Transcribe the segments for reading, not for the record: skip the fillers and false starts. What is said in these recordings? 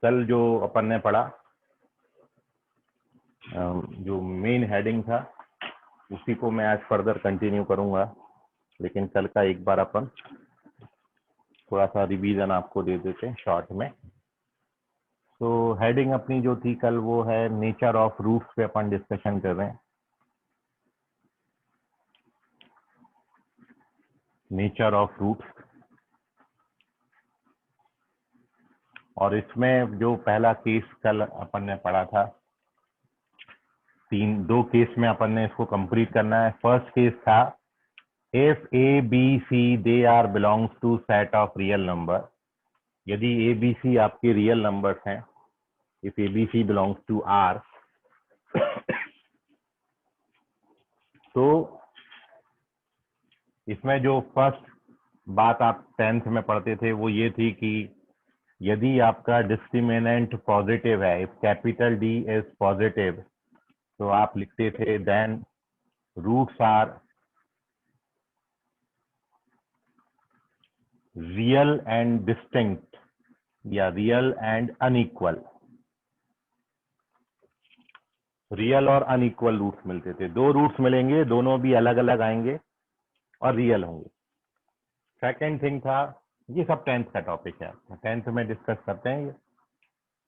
कल जो अपन ने पढ़ा, जो मेन हेडिंग था उसी को मैं आज फर्दर कंटिन्यू करूंगा, लेकिन कल का एक बार अपन थोड़ा सा रिवीजन आपको दे देते हैं शॉर्ट में। तो हेडिंग अपनी जो थी कल वो है नेचर ऑफ रूट्स पे अपन डिस्कशन कर रहे हैं। नेचर ऑफ रूट्स, और इसमें जो पहला केस कल अपन ने पढ़ा था, दो केस में अपन ने इसको कंप्लीट करना है। फर्स्ट केस था if a b c they are belongs to set of real number. यदि ए बी सी आपके रियल नंबर्स हैं, if a b c belongs to R, तो इसमें जो फर्स्ट बात आप 10th में पढ़ते थे वो ये थी कि यदि आपका डिस्क्रिमिनेंट पॉजिटिव है, if capital D is positive, तो आप लिखते थे then roots are real and distinct या रियल एंड अनइक्वल। रियल और अनइक्वल रूट्स मिलते थे, दो रूट्स मिलेंगे, दोनों भी अलग अलग आएंगे और रियल होंगे। सेकेंड थिंग था, ये सब 10th का टॉपिक है, 10th में डिस्कस करते हैं ये।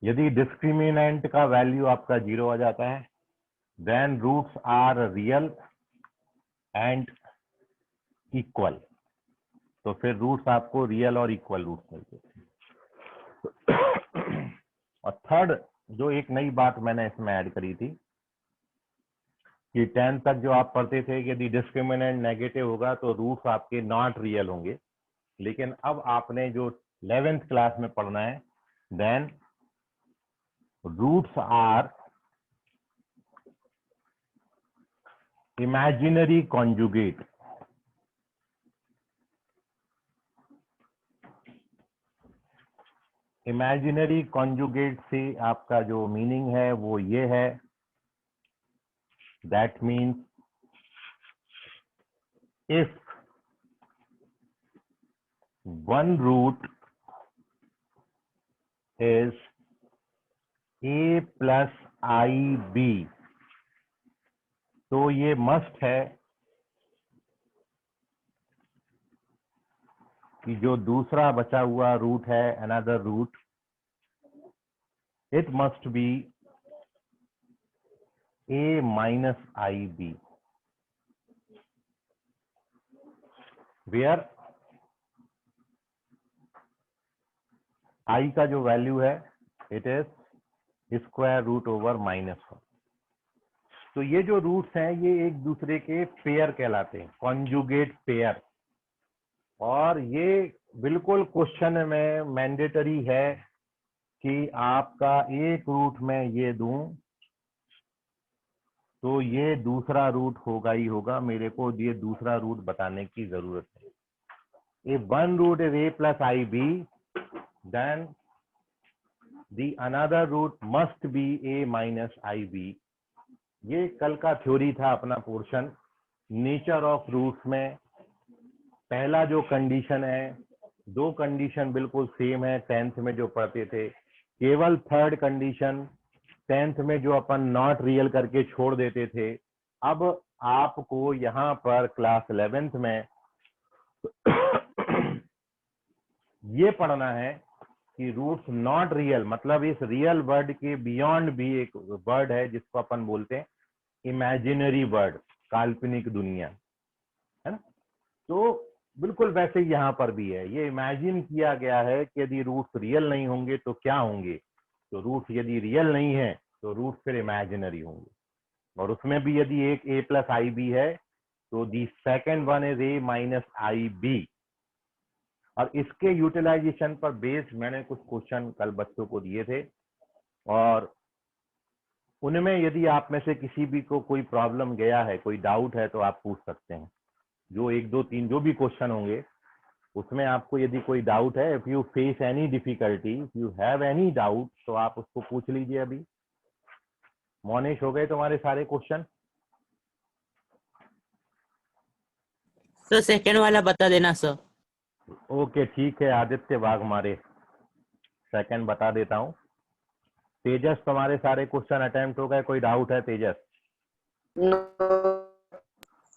यदि डिस्क्रिमिनेंट का वैल्यू आपका 0 आ जाता है, then roots are real and equal. तो फिर रूट्स आपको रियल और इक्वल रूट्स मिलते थे। और थर्ड जो एक नई बात मैंने इसमें ऐड करी थी कि 10th तक जो आप पढ़ते थे कि यदि डिस्क्रिमिनेंट नेगेटिव होगा तो रूट्स आपके नॉट रियल होंगे, लेकिन अब आपने जो 11th क्लास में पढ़ना है, then roots are imaginary conjugate. Imaginary conjugate से आपका जो मीनिंग है वो ये है, that means if one root is a plus i b, तो ये मस्ट है कि जो दूसरा बचा हुआ रूट है, another root, it must be a minus i b, where i का जो वैल्यू है it is square root over -1। तो ये जो रूट्स हैं ये एक दूसरे के पेयर कहलाते हैं, कॉन्जुगेट पेयर। और ये बिल्कुल क्वेश्चन में मैंडेटरी है कि आपका एक रूट में ये दूं तो ये दूसरा रूट होगा ही होगा, मेरे को ये दूसरा रूट बताने की जरूरत है। If one root is a plus i b, then the another root must be a minus i b. ये कल का थ्योरी था अपना पोर्शन नेचर ऑफ रूट्स में। पहला जो कंडीशन है, दो कंडीशन बिल्कुल सेम है 10th में जो पढ़ते थे, केवल थर्ड कंडीशन 10th में जो अपन नॉट रियल करके छोड़ देते थे, अब आपको यहाँ पर क्लास 11th में ये पढ़ना है कि रूट्स नॉट रियल, मतलब इस रियल वर्ड के बियॉन्ड भी एक वर्ड है जिसको अपन बोलते हैं इमेजिनरी वर्ड, काल्पनिक दुनिया, है ना। तो बिल्कुल वैसे ही यहाँ पर भी है, ये इमेजिन किया गया है कि यदि रूट्स रियल नहीं होंगे तो क्या होंगे। तो रूट्स यदि रियल नहीं है तो रूट्स फिर इमेजिनरी होंगे, और उसमें भी यदि एक a प्लस आई बी है तो the second one is a minus i b. और इसके यूटिलाइजेशन पर बेस्ड मैंने कुछ क्वेश्चन कल बच्चों को दिए थे, और उनमें यदि आप में से किसी भी को कोई प्रॉब्लम गया है, कोई डाउट है, तो आप पूछ सकते हैं। जो 1 2 3 जो भी क्वेश्चन होंगे उसमें आपको यदि कोई डाउट है, if you face any difficulty, if you have any doubt, तो आप उसको पूछ लीजिए। अभी मोनिश, हो गए तुम्हारे सारे क्वेश्चन? सर सेकंड वाला बता देना सर। ओके ठीक है, आदित्य वाघ हमारे सेकंड बता देता हूँ। तेजस, तुम्हारे सारे क्वेश्चन अटेम्प्ट हो गए? कोई डाउट है तेजस?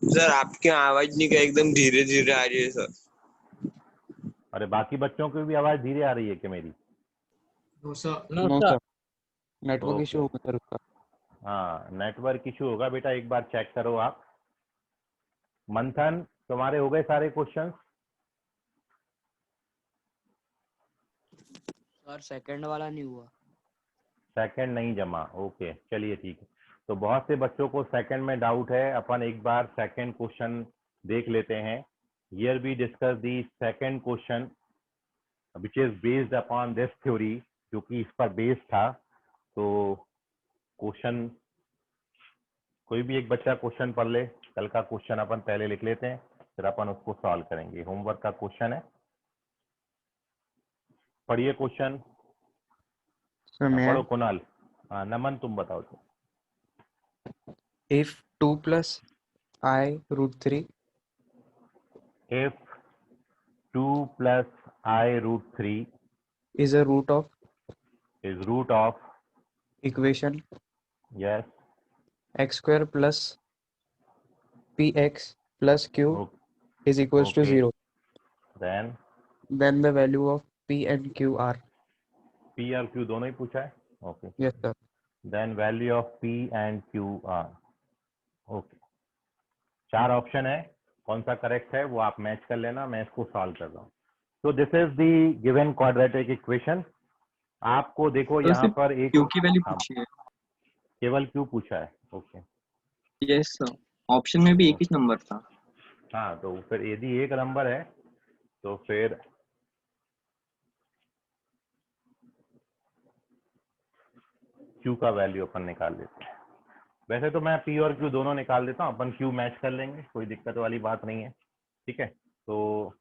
सर आपकी आवाज नहीं, एकदम धीरे धीरे आ रही है सर। अरे बाकी बच्चों की भी आवाज धीरे आ रही है कि मेरी? No sir. No sir, network okay. Issue होगा सर उसका। हाँ, नेटवर्क इशू होगा बेटा, एक बार चेक करो आप। मंथन, तुम्हारे हो गए सारे क्वेश्चन? सर सेकंड वाला नहीं हुआ। सेकंड नहीं जमा, ओके चलिए ठीक है। तो बहुत से बच्चों को सेकंड में डाउट है, अपन एक बार सेकंड क्वेश्चन देख लेते हैं। Here we discuss the second question which is based upon this theory, जो कि इस पर बेस्ड था। तो क्वेश्चन कोई भी एक बच्चा क्वेश्चन पढ़ ले। कल का क्वेश्चन अपन पहले लिख लेते हैं, फिर अपन उसको सॉल्व करेंगे। होमवर्क का क्वेश्चन है, पढ़िए क्वेश्चन। सर मैं पढ़ो कुणाल। हाँ नमन, तुम बताओ। तो if 2 plus I root 3 if 2 plus I root 3 is a root of is root of, equation yes, x square plus px plus q okay, is equals to okay. 0, then then the value of p and q are, P और Q दोनों ही पूछा है? Okay, yes sir, then value of P and Q are, okay. चार option है, कौन सा correct है वो आप मैच कर लेना, मैं इसको सॉल्व कर रहा हूँ। तो this is the given quadratic equation. आपको देखो तो यहाँ सिर्फ पर एक, क्यू की वैल्यू हाँ, पूछी है। केवल Q पूछा है, ओके। यस सर, ऑप्शन में भी एक ही नंबर था। हाँ, तो फिर यदि एक नंबर है तो फिर Q का वैल्यू अपन निकाल लेते हैं। वैसे तो मैं P और Q दोनों निकाल देता हूँ, अपन Q मैच कर लेंगे, कोई दिक्कत वाली बात नहीं है, ठीक है। तो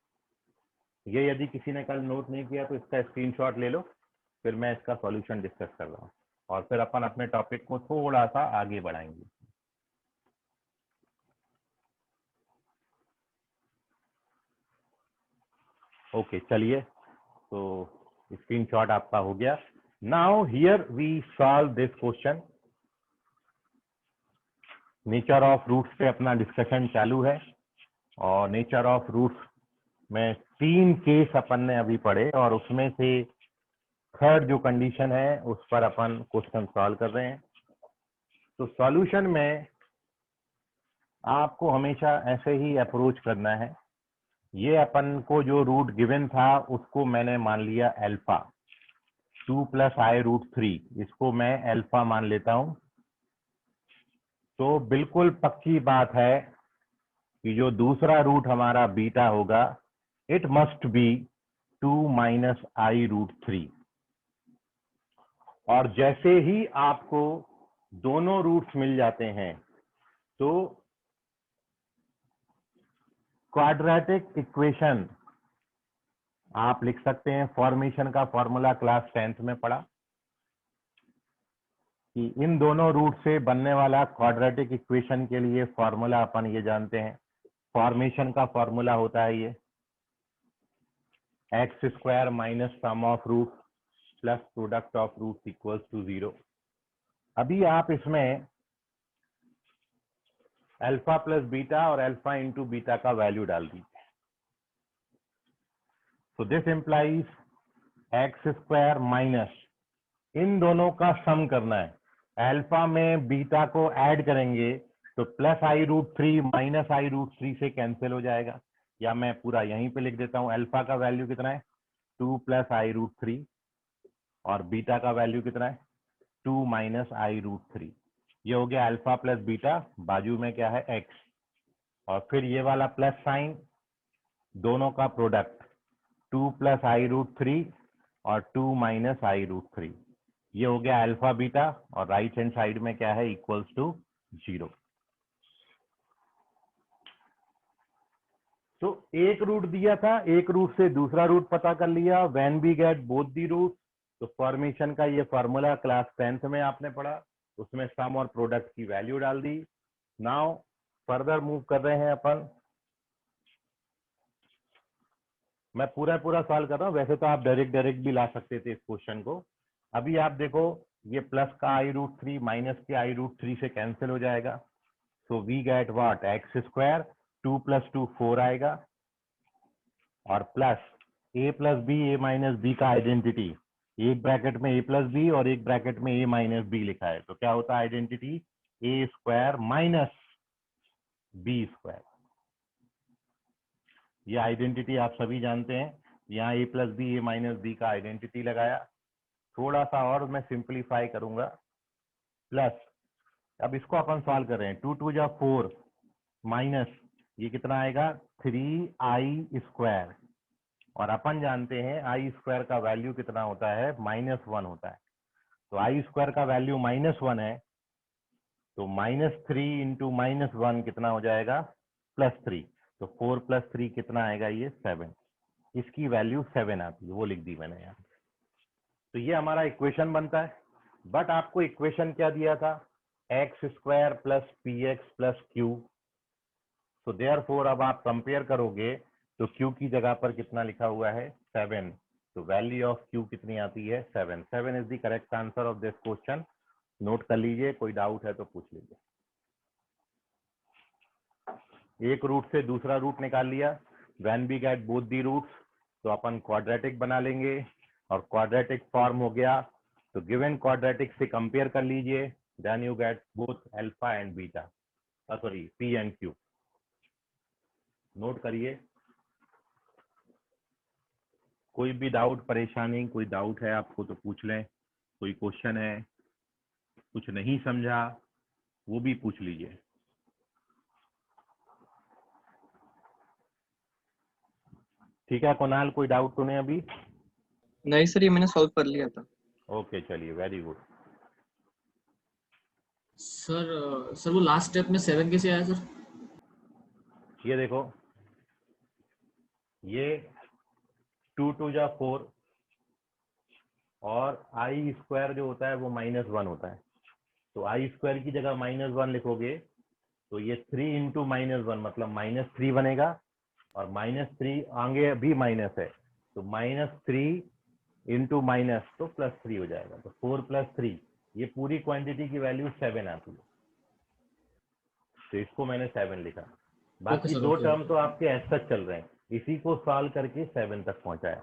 ये यदि किसी ने कल नोट नहीं किया तो इसका स्क्रीनशॉट ले लो, फिर मैं इसका सॉल्यूशन डिस्कस कर रहा हूँ और फिर अपन अपने टॉपिक को थोड़ा सा आगे बढ़ाएंगे। ओके चलिए, तो स्क्रीनशॉट आपका हो गया। Now here we solve this question. Nature of roots पे अपना डिस्कशन चालू है और नेचर ऑफ रूट्स में 3 केस अपन ने अभी पढ़े और उसमें से थर्ड जो कंडीशन है उस पर अपन क्वेश्चन सॉल्व कर रहे हैं। तो सॉल्यूशन में आपको हमेशा ऐसे ही अप्रोच करना है। ये अपन को जो रूट गिवन था उसको मैंने मान लिया अल्फा, 2 + I रूट 3, इसको मैं अल्फा मान लेता हूं। तो बिल्कुल पक्की बात है कि जो दूसरा रूट हमारा बीटा होगा, it must be 2 - I root 3। और जैसे ही आपको दोनों रूट्स मिल जाते हैं तो क्वाड्रेटिक इक्वेशन आप लिख सकते हैं। फॉर्मेशन का फॉर्मूला क्लास 10th में पढ़ा कि इन दोनों रूट से बनने वाला क्वाड्रेटिक इक्वेशन के लिए फॉर्मूला अपन ये जानते हैं। फॉर्मेशन का फॉर्मूला होता है ये x² - sum of root plus product of root equals to 0। अभी आप इसमें अल्फा प्लस बीटा और अल्फा इंटू बीटा का वैल्यू डाल दीजिए। तो दिस इंप्लाइज x² - इन दोनों का सम करना है। अल्फा में बीटा को ऐड करेंगे तो +I रूट 3 - I रूट 3 से कैंसिल हो जाएगा, या मैं पूरा यहीं पे लिख देता हूं। अल्फा का वैल्यू कितना है 2 + I रूट 3 और बीटा का वैल्यू कितना है 2 - I रूट 3। ये हो गया अल्फा प्लस बीटा, बाजू में क्या है x, और फिर ये वाला प्लस साइन, दोनों का प्रोडक्ट 2 + I रूट 3 और 2 - I रूट 3। ये हो गया अल्फा बीटा, और राइट हैंड साइड में क्या है इक्वल्स टू 0। तो एक रूट दिया था, एक रूट से दूसरा रूट पता कर लिया। When we get both the root, तो फॉर्मेशन का ये फॉर्मूला क्लास 10th में आपने पढ़ा, उसमें सम और प्रोडक्ट की वैल्यू डाल दी। नाउ फर्दर मूव कर रहे हैं अपन। मैं पूरा सॉल्व कर रहा हूँ, वैसे तो आप डायरेक्ट भी ला सकते थे इस क्वेश्चन को। अभी आप देखो ये प्लस का आई रूट थ्री माइनस के आई रूट थ्री से कैंसिल हो जाएगा. So we get what, x square 2 + 2 4 आएगा और plus a plus b a minus B का आइडेंटिटी, एक ब्रैकेट में ए प्लस बी और एक ब्रैकेट में ए माइनस बी लिखा है, तो क्या होता है आइडेंटिटी, ए स्क्वायर माइनस बी स्क्वायर. ये आइडेंटिटी आप सभी जानते हैं. यहाँ ए plus b a minus B का आइडेंटिटी लगाया. थोड़ा सा और मैं सिंप्लीफाई करूंगा. प्लस अब इसको अपन सॉल्व कर रहे हैं. 2 × 2 = 4 माइनस ये कितना आएगा 3i स्क्वायर, और अपन जानते हैं आई स्क्वायर का वैल्यू कितना होता है, -1 होता है. तो आई स्क्वायर का वैल्यू -1 है, तो -3 × -1 कितना हो जाएगा, +3. तो 4 + 3 कितना आएगा, ये 7. इसकी वैल्यू 7 आती है, वो लिख दी मैंने यहाँ. तो ये हमारा इक्वेशन बनता है. बट आपको इक्वेशन क्या दिया था, x² + px + q. तो देयरफॉर अब आप कंपेयर करोगे तो q की जगह पर कितना लिखा हुआ है, 7. तो वैल्यू ऑफ q कितनी आती है, 7. 7 is the correct answer of this question. Note कर लीजिए, कोई डाउट है तो पूछ लीजिए. एक रूट से दूसरा रूट निकाल लिया. When we get both the roots, तो अपन क्वाड्रेटिक बना लेंगे, और क्वाड्रेटिक फॉर्म हो गया तो गिवन क्वाड्रेटिक से कंपेयर कर लीजिए. Then you get both alpha and beta, sorry p and q. Note करिए. कोई भी डाउट, परेशानी, कोई डाउट है आपको तो पूछ लें. कोई क्वेश्चन है, कुछ नहीं समझा वो भी पूछ लीजिए. ठीक है कुणाल, कोई डाउट तो नहीं अभी? नहीं सर, ये मैंने सॉल्व कर लिया था. ओके चलिए, वेरी गुड. सर वो लास्ट स्टेप में 7 कैसे आया सर? ये देखो, ये 2 × 2 = 4 और आई स्क्वायर जो होता है वो -1 होता है. तो आई स्क्वायर की जगह -1 लिखोगे तो ये 3 × -1 मतलब -3 बनेगा, और -3 आगे भी माइनस है, तो -3 × माइनस तो +3 हो जाएगा. तो 4 + 3, ये पूरी क्वांटिटी की वैल्यू 7 आती है, तो इसको मैंने 7 लिखा. बाकी सर, दो ओके, टर्म ओके. तो आपके ऐसा चल रहे हैं, इसी को सॉल्व करके 7 तक पहुंचाया.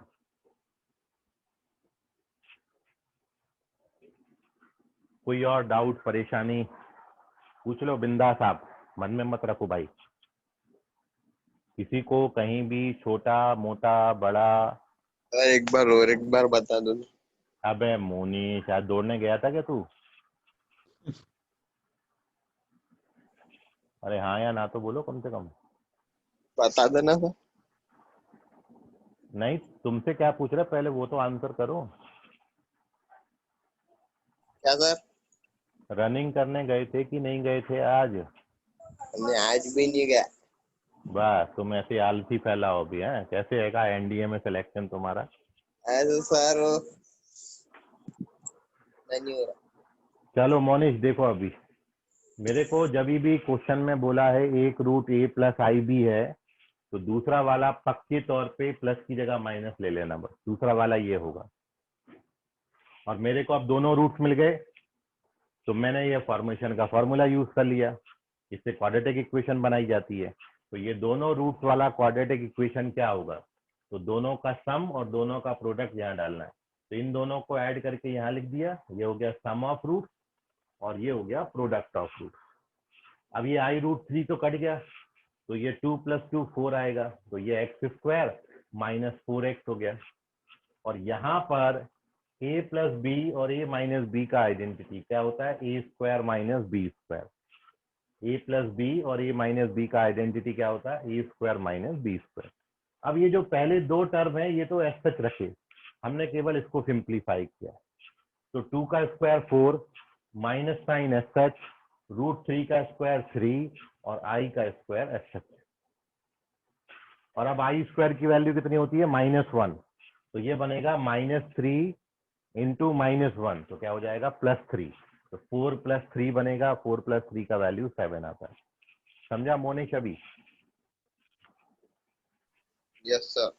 कोई और डाउट, परेशानी पूछ लो बिंदास, आप मन में मत रखो भाई. किसी को कहीं भी छोटा मोटा बड़ा. एक बार और एक बार बता दो. अबे मोनी, शायद दौड़ने गया था क्या तू? अरे हाँ या ना तो बोलो कम से कम. बता देना सर. नहीं, तुमसे क्या पूछ रहे, पहले वो तो आंसर करो. क्या सर? रनिंग करने गए थे कि नहीं गए थे आज? हमने आज भी नहीं गया. बस तुम ऐसे आलसी फैलाओ भी हैं. कैसे है एनडीए में सिलेक्शन तुम्हारा? ऐसे सर वो नहीं हो रहा. चलो मोनिश देखो, अभी मेरे को जब भी क्वेश्चन में बोला है एक रूट a + ib है, तो दूसरा वाला पक्के तौर पे प्लस की जगह माइनस ले लेना, बस दूसरा वाला ये होगा. और मेरे को अब दोनों रूट्स मिल गए, तो मैंने ये फॉर्मेशन का फॉर्मूला यूज कर लिया. इससे क्वाड्रेटिक इक्वेशन बनाई जाती है. तो ये दोनों रूट्स वाला क्वाड्रेटिक इक्वेशन क्या होगा, तो दोनों का सम और दोनों का प्रोडक्ट यहाँ डालना है. तो इन दोनों को ऐड करके यहाँ लिख दिया, ये हो गया सम ऑफ रूट और ये हो गया प्रोडक्ट ऑफ रूट. अब ये i√3 तो कट गया, तो ये 2 + 2 4 आएगा, तो ये x² - 4x हो गया. और यहाँ पर a + b और a - b का आइडेंटिटी क्या होता है, a² - b². a + b और a - b का आइडेंटिटी क्या होता है, a² - b². अब ये जो पहले दो टर्म है ये तो ऐसा रखे, हमने केवल इसको सिंप्लीफाई किया. तो 2 का स्क्वायर 4 माइनस साइन एच, √3 का स्क्वायर 3 और i का स्क्वायर एच. और अब i² की वैल्यू कितनी होती है, -1. तो ये बनेगा -3 × -1, तो क्या हो जाएगा +3. तो 4 + 3 बनेगा, 4 + 3 का वैल्यू 7 आता है. समझा मोनिश अभी? Yes sir.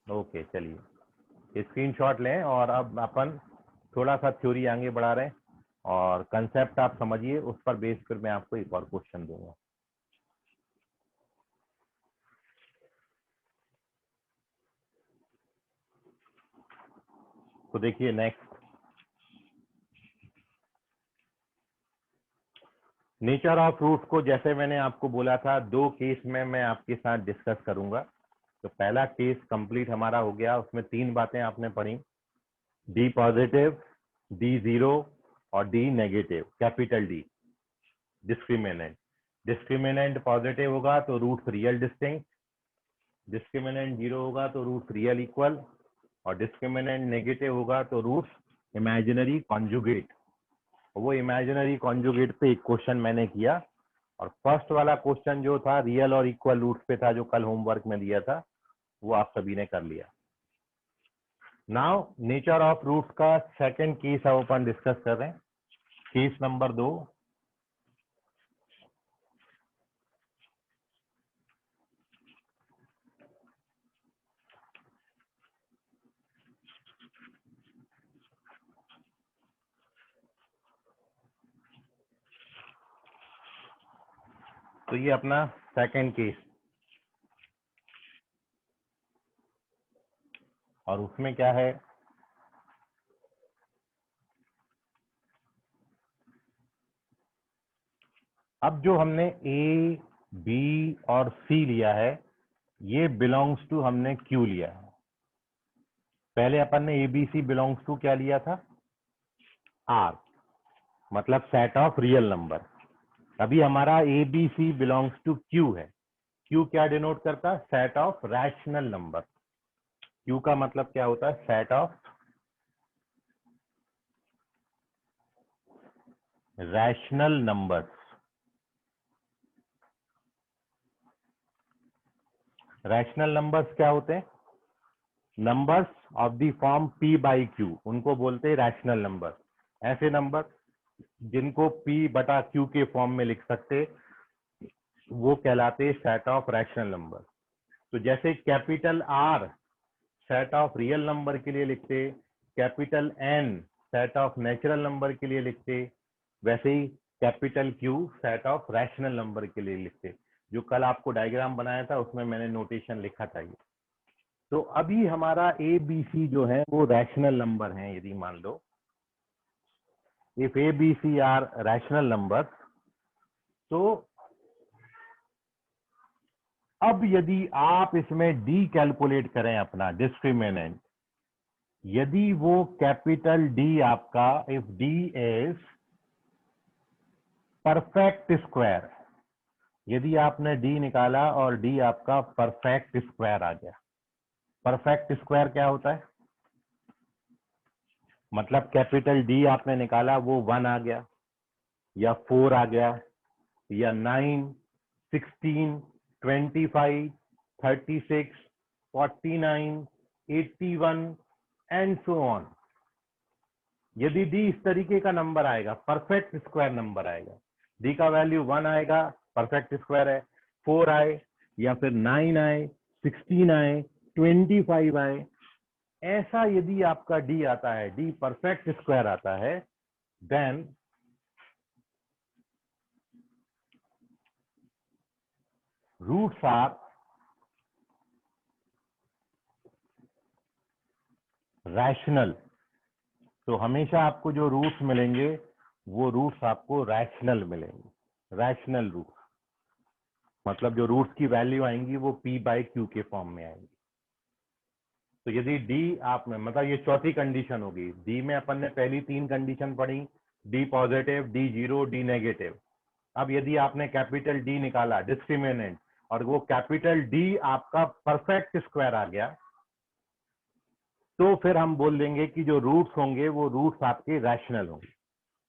ओके चलिए, स्क्रीनशॉट लें और अब अपन थोड़ा सा थ्योरी आगे बढ़ा रहे हैं. और कंसेप्ट आप समझिए, उस पर बेस फिर मैं आपको एक और क्वेश्चन दूंगा। तो देखिए नेक्स्ट, नेचर ऑफ रूट्स को जैसे मैंने आपको बोला था 2 केस में मैं आपके साथ डिस्कस करूंगा। तो पहला केस कंप्लीट हमारा हो गया, उसमें 3 बातें आपने पढ़ी, डी पॉजिटिव, डी जीरो और D negative, capital D discriminant. Discriminant positive होगा तो roots real distinct, discriminant zero होगा तो रूट्स रियल इक्वल, और डिस्क्रिमिनेंट नेगेटिव होगा तो रूट्स इमेजिनरी कॉन्जुगेट। वो इमेजिनरी कॉन्जुगेट पे एक क्वेश्चन मैंने किया, और फर्स्ट वाला क्वेश्चन जो था रियल और इक्वल रूट्स पे था, जो कल होमवर्क में दिया था, वो आप सभी ने कर लिया। नाउ नेचर ऑफ रूट्स का सेकंड केस अब अपन डिस्कस कर रहे हैं, केस नंबर 2। तो ये अपना सेकंड केस, और उसमें क्या है, अब जो हमने ए बी और सी लिया है, ये बिलोंग्स टू हमने क्यू लिया है। पहले अपन ने a b c belongs to क्या लिया था, आर, मतलब सेट ऑफ रियल नंबर। अभी हमारा a b c belongs to Q है। क्यू क्या डिनोट करता है, set of rational number. Q का मतलब क्या होता है, set of rational numbers. Rational numbers क्या होते हैं, numbers of the form p by q, उनको बोलते हैं रैशनल नंबर। ऐसे नंबर जिनको p बटा q के फॉर्म में लिख सकते, वो कहलाते सेट ऑफ रैशनल नंबर। तो जैसे capital R set of real number के लिए लिखते, capital N set of natural number के लिए लिखते, वैसे ही capital Q set of rational number के लिए लिखते। जो कल आपको डायग्राम बनाया था उसमें मैंने नोटेशन लिखा था ये। तो अभी हमारा ए बी सी जो है वो रैशनल नंबर है। यदि मान लो if a b c are rational number, तो अब यदि आप इसमें डी कैलकुलेट करें अपना डिस्क्रिमिनेंट, यदि वो कैपिटल डी आपका, if D is perfect square, यदि आपने डी निकाला और डी आपका परफेक्ट स्क्वायर आ गया। परफेक्ट स्क्वायर क्या होता है, मतलब कैपिटल डी आपने निकाला वो 1 आ गया, या 4 आ गया, या 9, 16, 25, 36, 49, 81 एंड सो ऑन। यदि डी इस तरीके का नंबर आएगा, परफेक्ट स्क्वायर नंबर आएगा, डी का वैल्यू 1 आएगा, परफेक्ट स्क्वायर है, 4 आए, या फिर 9 आए, 16 आए, 25 आए, ऐसा यदि आपका डी आता है, डी परफेक्ट स्क्वायर आता है, देन रूट्स आर रैशनल। तो हमेशा आपको जो रूट्स मिलेंगे वो रूट्स आपको रैशनल मिलेंगे। रैशनल रूट्स मतलब जो रूट्स की वैल्यू आएंगी वो p बाई क्यू के फॉर्म में आएंगी। तो यदि डी आप में, मतलब ये चौथी कंडीशन होगी। डी में अपन ने पहली 3 कंडीशन पढ़ी, D positive, D zero, D negative. अब यदि आपने कैपिटल डी निकाला डिस्क्रिमिनेंट, और वो कैपिटल डी आपका परफेक्ट स्क्वायर आ गया, तो फिर हम बोल देंगे कि जो रूट्स होंगे वो रूट्स आपके रैशनल होंगे।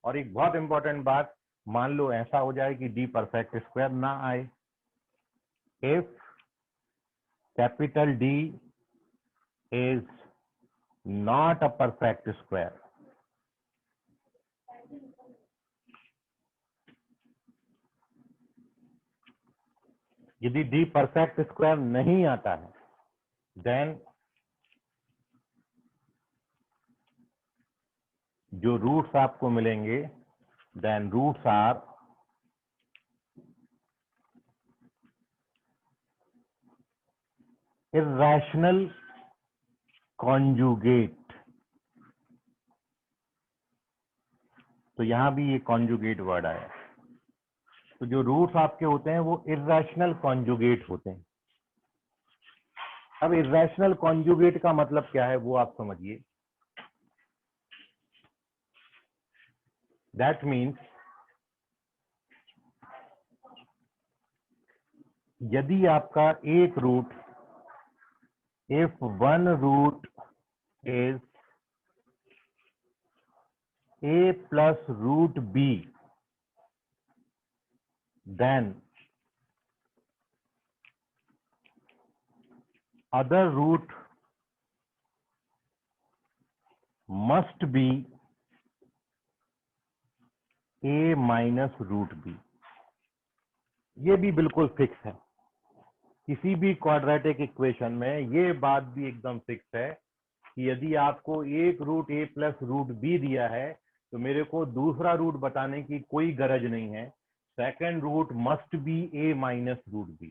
और एक बहुत इंपॉर्टेंट बात, मान लो ऐसा हो जाए कि डी परफेक्ट स्क्वायर ना आए, if capital D is not a perfect square, यदि d परफेक्ट स्क्वायर नहीं आता है, देन जो रूट्स आपको मिलेंगे then roots are irrational conjugate. तो यहां भी ये कॉन्जुगेट वर्ड आया। तो जो रूट्स आपके होते हैं वो इर्रेशनल कॉन्जुगेट होते हैं। अब इर्रेशनल कॉन्जुगेट का मतलब क्या है वो आप समझिए। दैट मीन्स यदि आपका एक root, if one root is a plus root b, then other root must be a minus root b। ये भी बिल्कुल फिक्स है। किसी भी क्वाड्रेटिक इक्वेशन में ये बात भी एकदम फिक्स है कि यदि आपको एक root a plus root b दिया है तो मेरे को दूसरा रूट बताने की कोई गरज नहीं है। Second root must be a minus root b।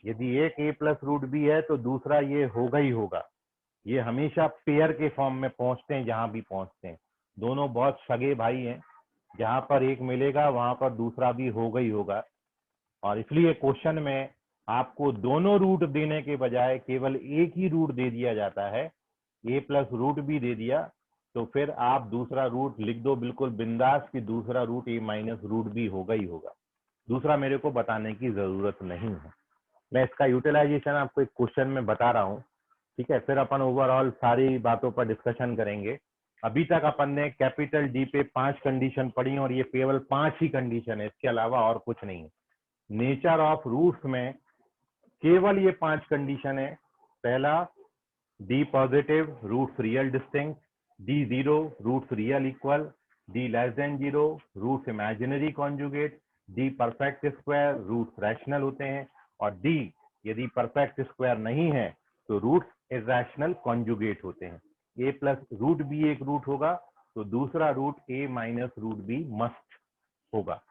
यदि एक a प्लस रूट b है तो दूसरा ये होगा ही होगा। ये हमेशा पेयर के फॉर्म में पहुंचते हैं, जहां भी पहुंचते हैं दोनों बहुत सगे भाई हैं, जहां पर एक मिलेगा वहां पर दूसरा भी होगा ही होगा। और इसलिए क्वेश्चन में आपको दोनों रूट देने के बजाय केवल एक ही रूट दे दिया जाता है, a प्लस रूट बी दे दिया, तो फिर आप दूसरा रूट लिख दो बिल्कुल बिंदास कि दूसरा root a minus root B होगा ही होगा। दूसरा मेरे को बताने की जरूरत नहीं है। मैं इसका यूटिलाइजेशन आपको एक क्वेश्चन में बता रहा हूँ, ठीक है। फिर अपन ओवरऑल सारी बातों पर डिस्कशन करेंगे। अभी तक अपन ने कैपिटल डी पे 5 कंडीशन पढ़ी और ये केवल 5 ही कंडीशन है, इसके अलावा और कुछ नहीं है। नेचर ऑफ रूट्स में केवल ये 5 कंडीशन है। पहला, D positive roots real distinct, D zero roots real equal, D less than zero roots imaginary conjugate, D perfect square roots rational होते हैं, और डी यदि परफेक्ट स्क्वायर नहीं है तो रूट्स इर्रेशनल कॉन्जुगेट होते हैं। ए प्लस रूट बी एक रूट होगा तो दूसरा रूट ए माइनस रूट बी मस्ट होगा।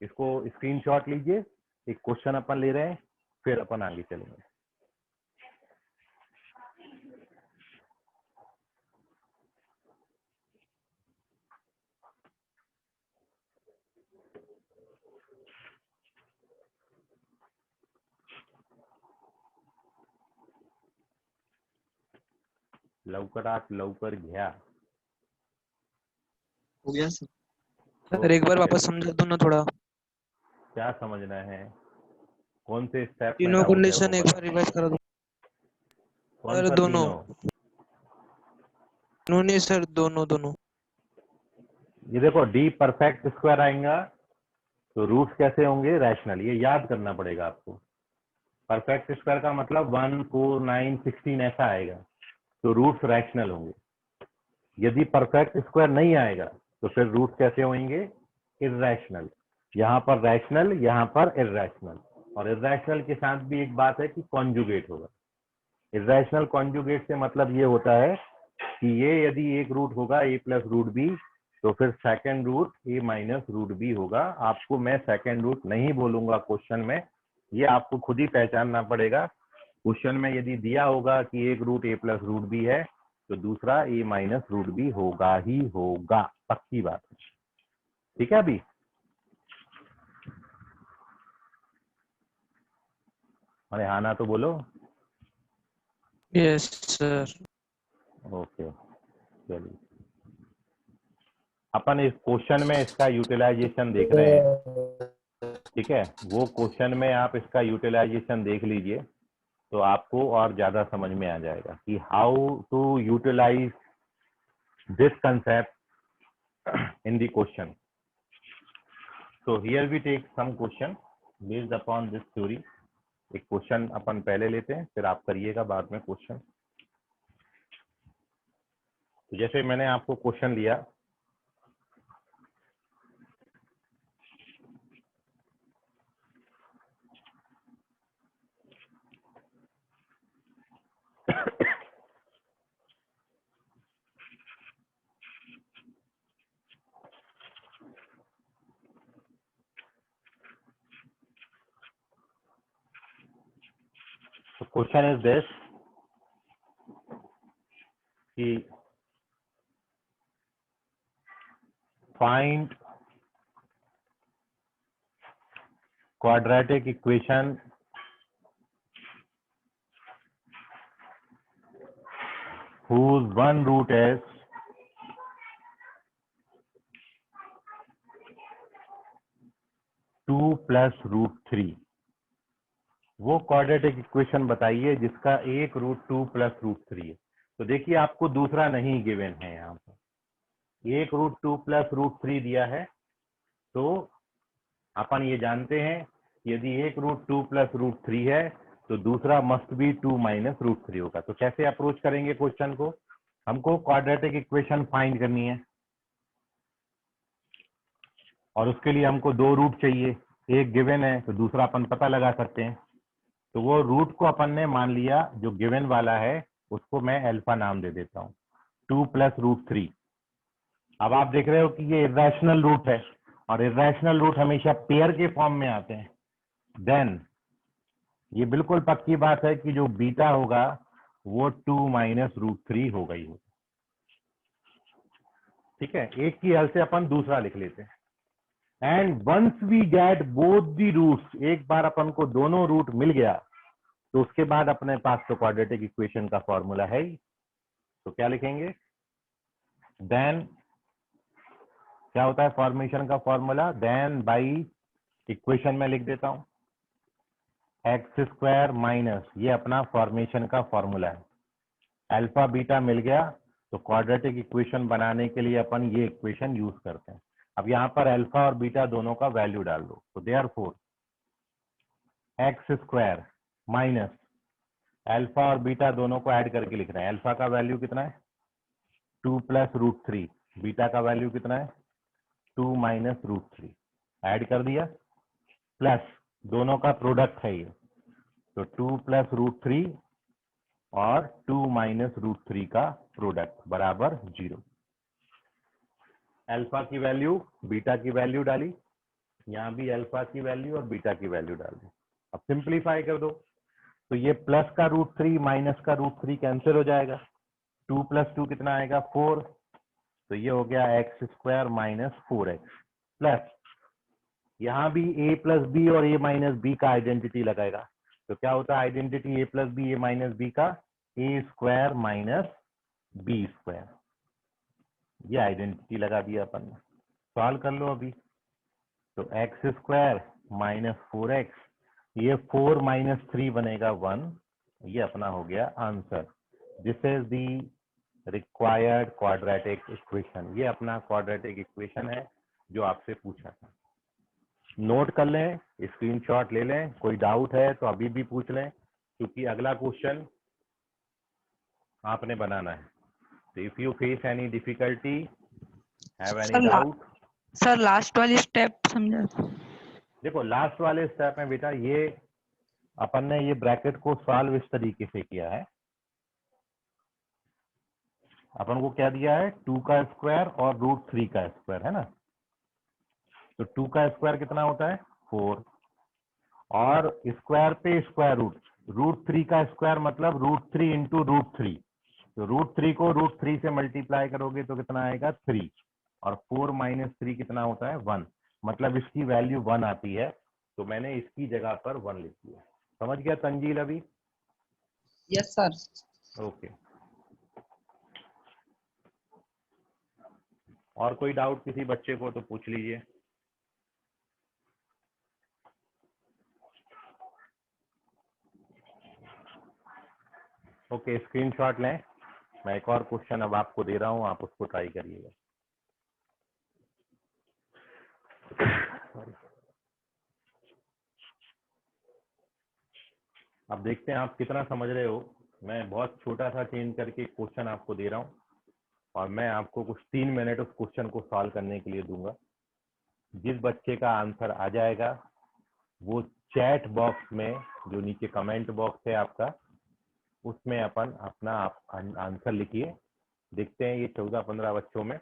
इसको स्क्रीनशॉट लीजिए। एक क्वेश्चन अपन ले रहे हैं, फिर अपन आगे चलेंगे। लवकरात लवकर घ्या। हो गया सर। सर एक बार वापस समझा दो ना थोड़ा। क्या समझना है, कौन से स्टेप में तीनों डाउट है कंडीशन वो एक बता। बार रिवाइज करा दो। कौन सर सा दोनों तीनों? नहीं सर, दोनों दोनों। ये देखो, डी परफेक्ट स्क्वायर आएगा तो रूट्स कैसे होंगे? रैशनल। ये याद करना पड़ेगा आपको। परफेक्ट स्क्वायर का मतलब 1 4 9 16 ऐसा आएगा तो रूट्स रैशनल होंगे। यदि परफेक्ट स्क्वायर नहीं आएगा तो फिर रूट्स कैसे होंगे? इर्रेशनल। यहाँ पर रैशनल, यहाँ पर इर्रेशनल। और इर्रेशनल के साथ भी एक बात है कि कॉन्जुगेट होगा। इर्रेशनल कॉन्जुगेट से मतलब ये होता है कि ये यदि एक रूट होगा a प्लस रूट बी तो फिर second root a minus root B होगा। आपको मैं सेकंड रूट नहीं बोलूंगा क्वेश्चन में, ये आपको खुद ही पहचानना पड़ेगा। क्वेश्चन में यदि दिया होगा कि एक root a plus root B है तो दूसरा a माइनस रूट बी होगा ही होगा, पक्की बात है। ठीक है, अभी अरे हाँ ना तो बोलो। Yes sir. ओके, चलिए अपन इस क्वेश्चन में इसका यूटिलाइजेशन देख रहे हैं। ठीक है, वो क्वेश्चन में आप इसका यूटिलाइजेशन देख लीजिए तो आपको और ज्यादा समझ में आ जाएगा कि how to utilise this concept in the question. So here we take some question based upon this theory. एक क्वेश्चन अपन पहले लेते हैं, फिर आप करिएगा बाद में क्वेश्चन। तो जैसे मैंने आपको क्वेश्चन लिया, क्वेश्चन इज दिस कि find quadratic equation whose one root is 2 plus root 3। वो क्वाड्रेटिक इक्वेशन बताइए जिसका एक रूट 2 प्लस रूट 3 है। तो देखिए आपको दूसरा नहीं गिवन है, यहाँ पर एक रूट 2 प्लस रूट 3 दिया है। तो अपन ये जानते हैं यदि एक रूट 2 प्लस रूट 3 है तो दूसरा मस्ट बी 2 माइनस रूट 3 होगा। तो कैसे अप्रोच करेंगे क्वेश्चन को? हमको क्वाड्रेटिक इक्वेशन फाइंड करनी है और उसके लिए हमको दो रूट चाहिए, एक गिवन है तो दूसरा अपन पता लगा सकते हैं। तो वो रूट को अपन ने मान लिया जो गिवन वाला है, उसको मैं अल्फा नाम दे देता हूँ, 2 प्लस रूट 3। अब आप देख रहे हो कि ये इरेशनल रूट है और इरेशनल रूट हमेशा पेयर के फॉर्म में आते हैं। देन ये बिल्कुल पक्की बात है कि जो बीटा होगा वो 2 माइनस रूट 3 होगा ही होगा। ठीक है, एक की हल से अपन दूसरा लिख लेते हैं। And once we get both the roots, एक बार अपन को दोनों रूट मिल गया तो उसके बाद अपने पास तो क्वाड्रेटिक इक्वेशन का फॉर्मूला है ही। तो क्या लिखेंगे? देन क्या होता है फॉर्मेशन का फॉर्मूला? देन बाई इक्वेशन में लिख देता हूं एक्स स्क्वायर माइनस, ये अपना फॉर्मेशन का फॉर्मूला है। अल्फा बीटा मिल गया तो क्वाड्रेटिक इक्वेशन बनाने के लिए अपन ये इक्वेशन यूज करते हैं। अब यहाँ पर अल्फा और बीटा दोनों का वैल्यू डाल दो। तो therefore x square minus alpha और बीटा दोनों को ऐड करके लिख रहे हैं। अल्फा का वैल्यू कितना है? 2 प्लस रूट 3। बीटा का वैल्यू कितना है? 2 माइनस रूट 3। ऐड कर दिया, प्लस दोनों का प्रोडक्ट है ये, तो 2 प्लस रूट 3 और 2 माइनस रूट 3 का प्रोडक्ट बराबर 0। अल्फा की वैल्यू बीटा की वैल्यू डाली, यहाँ भी अल्फा की वैल्यू और बीटा की वैल्यू डाल दी। अब सिंप्लीफाई कर दो तो ये प्लस का रूट 3 माइनस का रूट 3 कैंसिल हो जाएगा। 2 प्लस 2 कितना आएगा? 4। तो ये हो गया x square minus 4x plus यहाँ भी a प्लस बी और a माइनस बी का आइडेंटिटी लगाएगा। तो क्या होता है identity a plus B, a minus B का? a square minus B square. ये आइडेंटिटी लगा दिया अपन ने। सॉल्व कर लो अभी। तो एक्स स्क्वायर माइनस 4x, ये 4 माइनस 3 बनेगा 1। ये अपना हो गया answer. This is the required quadratic equation. ये अपना क्वाड्रेटिक इक्वेशन है जो आपसे पूछा था। नोट कर लें, स्क्रीनशॉट ले लें, कोई डाउट है तो अभी भी पूछ लें क्योंकि अगला क्वेश्चन आपने बनाना है। तो if you face any difficulty, have any doubt. Sir last वाली स्टेप समझा। देखो लास्ट वाले स्टेप में बेटा ये अपन ने ये ब्रैकेट को सॉल्व इस तरीके से किया है। अपन को क्या दिया है? 2 का स्क्वायर और रूट 3 का स्क्वायर, है ना। तो 2 का स्क्वायर कितना होता है? 4 और स्क्वायर पे स्क्वायर रूट, रूट 3 का स्क्वायर मतलब रूट 3 इंटू रूट 3। तो रूट 3 को रूट 3 से मल्टीप्लाई करोगे तो कितना आएगा? 3। और 4 माइनस 3 कितना होता है? 1। मतलब इसकी वैल्यू 1 आती है। तो मैंने इसकी जगह पर 1 लिख दिया। समझ गया तंजील अभी? Yes sir. ओके। और कोई डाउट किसी बच्चे को तो पूछ लीजिए। ओके, स्क्रीनशॉट लें। मैं एक और क्वेश्चन अब आपको दे रहा हूं, आप उसको ट्राई करिएगा। अब देखते हैं आप कितना समझ रहे हो। मैं बहुत छोटा सा चेंज करके क्वेश्चन आपको दे रहा हूं और मैं आपको कुछ 3 मिनट उस क्वेश्चन को सॉल्व करने के लिए दूंगा। जिस बच्चे का आंसर आ जाएगा वो चैट बॉक्स में, जो नीचे कमेंट बॉक्स है आपका, उसमें अपन अपना आंसर लिखिए। देखते हैं ये 14-15 बच्चों में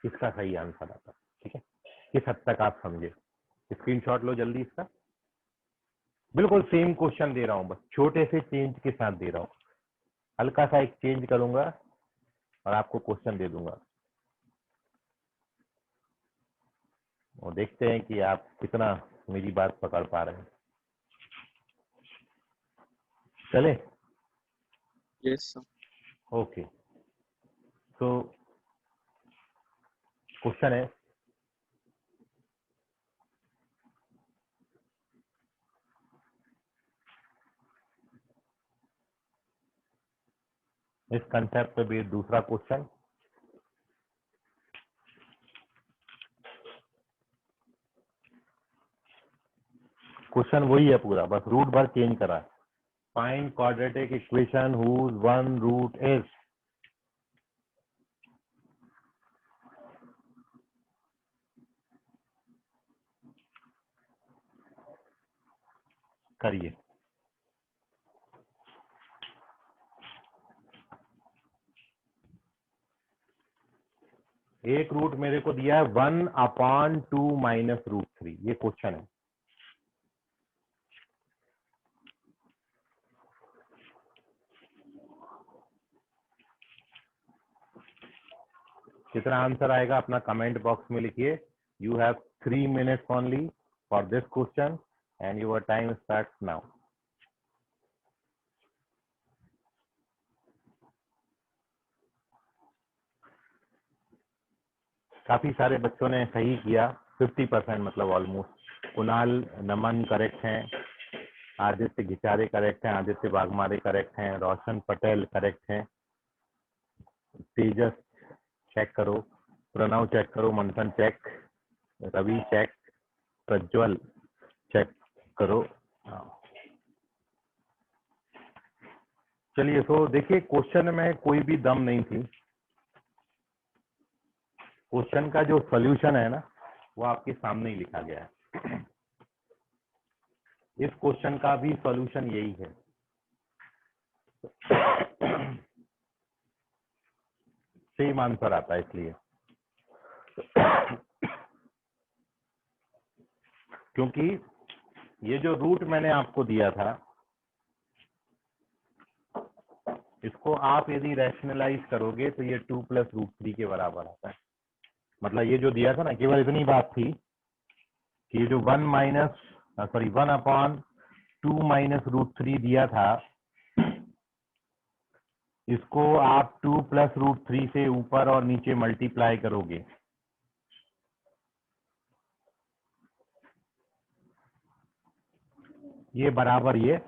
किसका सही आंसर आता है। ठीक है, किस हद तक आप समझे। स्क्रीनशॉट लो जल्दी इसका। बिल्कुल सेम क्वेश्चन दे रहा हूँ, बस छोटे से चेंज के साथ दे रहा हूँ। हल्का सा एक चेंज करूंगा और आपको क्वेश्चन दे दूंगा, और देखते हैं कि आप कितना मेरी बात पकड़ पा रहे हैं। चले? Yes sir. ओके, तो क्वेश्चन है, इस कंसेप्ट पे भी दूसरा क्वेश्चन। क्वेश्चन वही है पूरा, बस रूट बार चेंज करा है। Find quadratic equation whose one root is. करिए। एक रूट मेरे को दिया है 1/2 माइनस रूट 3, ये क्वेश्चन है। कितना आंसर आएगा अपना कमेंट बॉक्स में लिखिए। You have 3 minutes only for this question and your time starts now. काफी सारे बच्चों ने सही किया, 50% मतलब ऑलमोस्ट। कुणाल नमन करेक्ट हैं, आदित्य घिचारे करेक्ट हैं, आदित्य बागमारे करेक्ट हैं, रोशन पटेल करेक्ट हैं, तेजस चेक करो, प्रणव चेक करो, Manthan check, Ravi check, Prajwal check करो। चलिए, तो देखिए क्वेश्चन में कोई भी दम नहीं थी। क्वेश्चन का जो सॉल्यूशन है ना, वो आपके सामने ही लिखा गया है। इस क्वेश्चन का भी सॉल्यूशन यही है। सेम आंसर आता है इसलिए, क्योंकि ये जो रूट मैंने आपको दिया था, इसको आप यदि रैशनलाइज करोगे तो ये 2 + √3 के बराबर आता है। मतलब ये जो दिया था ना, केवल इतनी बात थी कि ये जो 1/2 माइनस √3 दिया था, इसको आप 2 + √3 से ऊपर और नीचे मल्टीप्लाई करोगे, ये बराबर, ये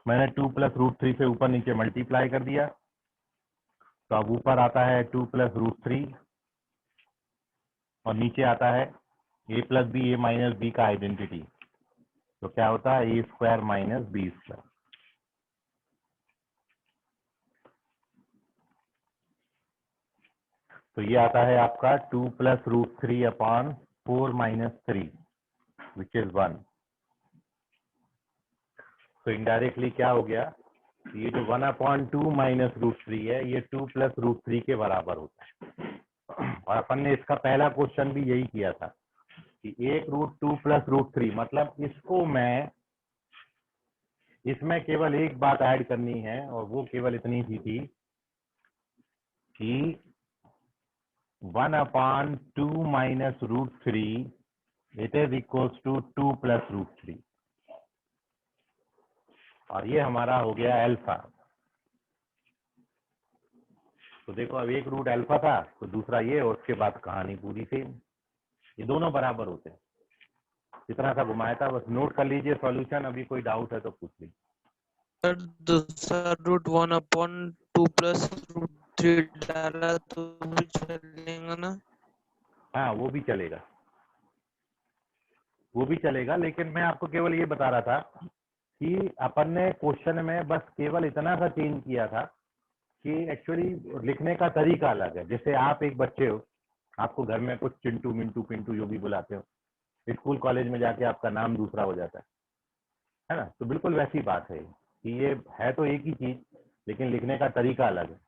मैंने 2 + √3 से ऊपर नीचे मल्टीप्लाई कर दिया, तो अब ऊपर आता है 2 + √3 और नीचे आता है a + b, a - b का आइडेंटिटी। तो क्या होता है, a² - b²। तो ये आता है आपका 2 + √3/4 - 3 विच इज 1। तो इनडायरेक्टली क्या हो गया, ये जो 1/2 माइनस √3 है, ये 2 + √3 के बराबर होता है। और अपन ने इसका पहला क्वेश्चन भी यही किया था कि एक रूट 2 + √3, मतलब इसको मैं, इसमें केवल एक बात ऐड करनी है, और वो केवल इतनी सी थी कि 1/2 minus √3 it is equals to 2 + √3, और ये हमारा हो गया अल्फा। तो देखो, अब एक रूट अल्फा था, तो दूसरा ये, और उसके बाद कहानी पूरी सेम। ये दोनों बराबर होते हैं। इतना सा घुमाया था, बस नोट कर लीजिए सॉल्यूशन। अभी कोई डाउट है तो पूछ लीजिए। सर दूसरा रूट 1/2 + √3 डाला तो भी चलेगा ना? हाँ, वो भी चलेगा, वो भी चलेगा, लेकिन मैं आपको केवल ये बता रहा था कि अपन ने क्वेश्चन में बस केवल इतना सा चेंज किया था कि एक्चुअली लिखने का तरीका अलग है। जैसे आप एक बच्चे हो, आपको घर में कुछ चिंटू मिंटू पिंटू जो भी बुलाते हो, स्कूल कॉलेज में जाके आपका नाम दूसरा हो जाता है ना। तो बिल्कुल वैसी बात है कि ये है तो एक ही चीज, लेकिन लिखने का तरीका अलग है।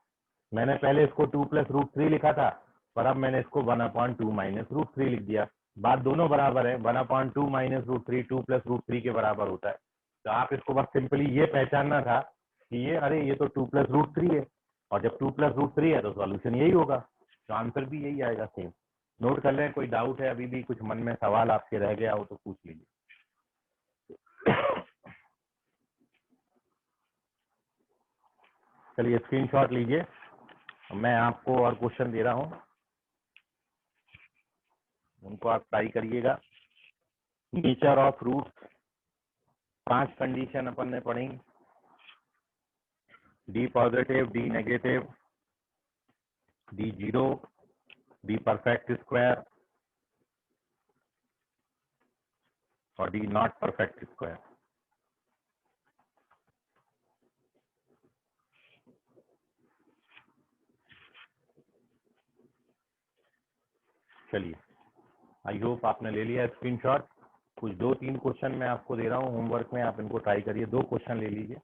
मैंने पहले इसको 2 + √3 लिखा था, पर अब मैंने इसको 1/2 माइनस √3 लिख दिया। बात दोनों बराबर है, 1/2 माइनस रूट 3 2 प्लस रूट 3 के बराबर होता है। तो आप इसको बस सिंपली ये पहचानना था कि ये अरे ये तो 2 प्लस रूट 3 है, और जब 2 प्लस रूट 3 है तो सॉल्यूशन यही होगा, तो आंसर भी यही आएगा सेम। नोट कर लें, कोई डाउट है अभी भी, कुछ मन में सवाल आपके रह गया हो तो पूछ लीजिए। चलिए स्क्रीनशॉट लीजिए, मैं आपको और क्वेश्चन दे रहा हूँ, उनको आप ट्राई करिएगा। नेचर ऑफ रूट्स, 5 कंडीशन अपन ने पढ़ी, D positive, D negative, D zero, D perfect square और डी नॉट परफेक्ट स्क्वायर। चलिए, आई होप आपने ले लिया स्क्रीनशॉट। कुछ 2-3 क्वेश्चन मैं आपको दे रहा हूँ होमवर्क में, आप इनको ट्राई करिए। 2 क्वेश्चन ले लीजिए।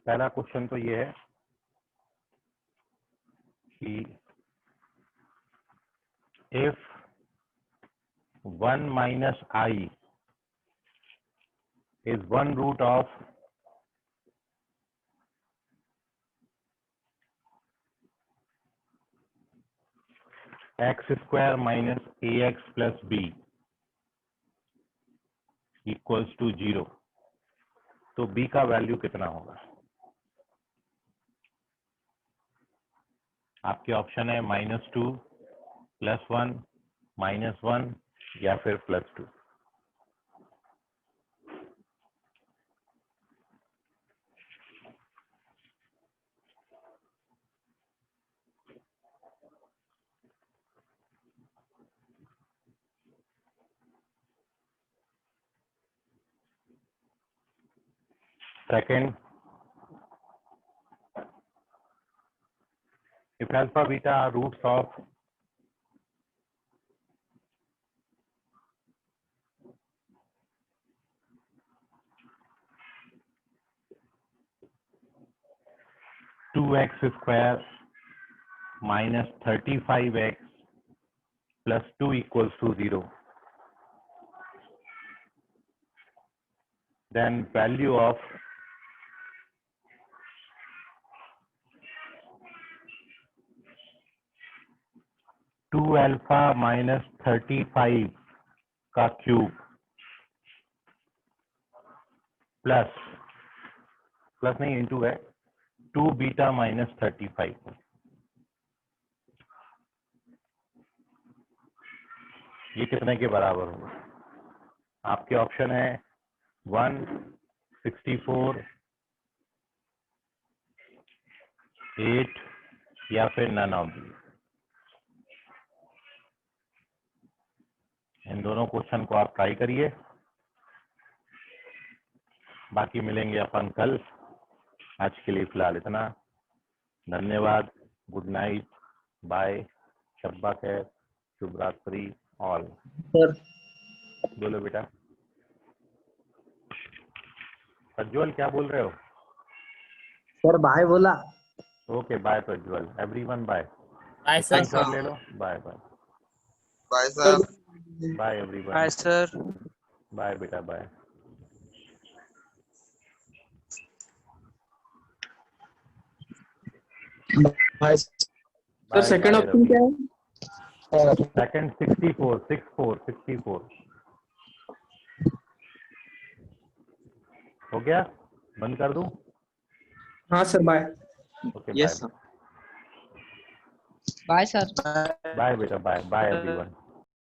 पहला क्वेश्चन तो ये है कि if 1 minus I is one root of x square minus ax plus b equals to 0, तो b का वैल्यू कितना होगा? आपके ऑप्शन है -2, +1, -1 या फिर +2। Second, if alpha beta are roots of (2x square minus 35x plus 2 equals to 0), then value of two alpha minus 35 का cube plus नहीं इंटू है 2 बीटा माइनस 35, ये कितने के बराबर होगा? आपके ऑप्शन है 1, 64, 8 या फिर नन ऑफ दीज। इन दोनों क्वेश्चन को आप ट्राई करिए, बाकी मिलेंगे अपन कल। आज के लिए फिलहाल इतना, धन्यवाद, गुड नाइट, बाय, शब्बा खैर, शुभ रात्रि ऑल। सर बोलो बेटा। प्रज्वल क्या बोल रहे हो? सर बाय बोला। Okay bye Prajwal, everyone bye. Bye sir. Screenshot ले लो, बाय बाय बाय साहब। Bye everyone, bye sir. Bye बेटा bye. Bye sir. Second option क्या है? सेकंड 64 हो गया, बंद कर दूं? हाँ sir bye. Okay yes sir. Bye sir. Bye बेटा बाय, बाय एवरीवन।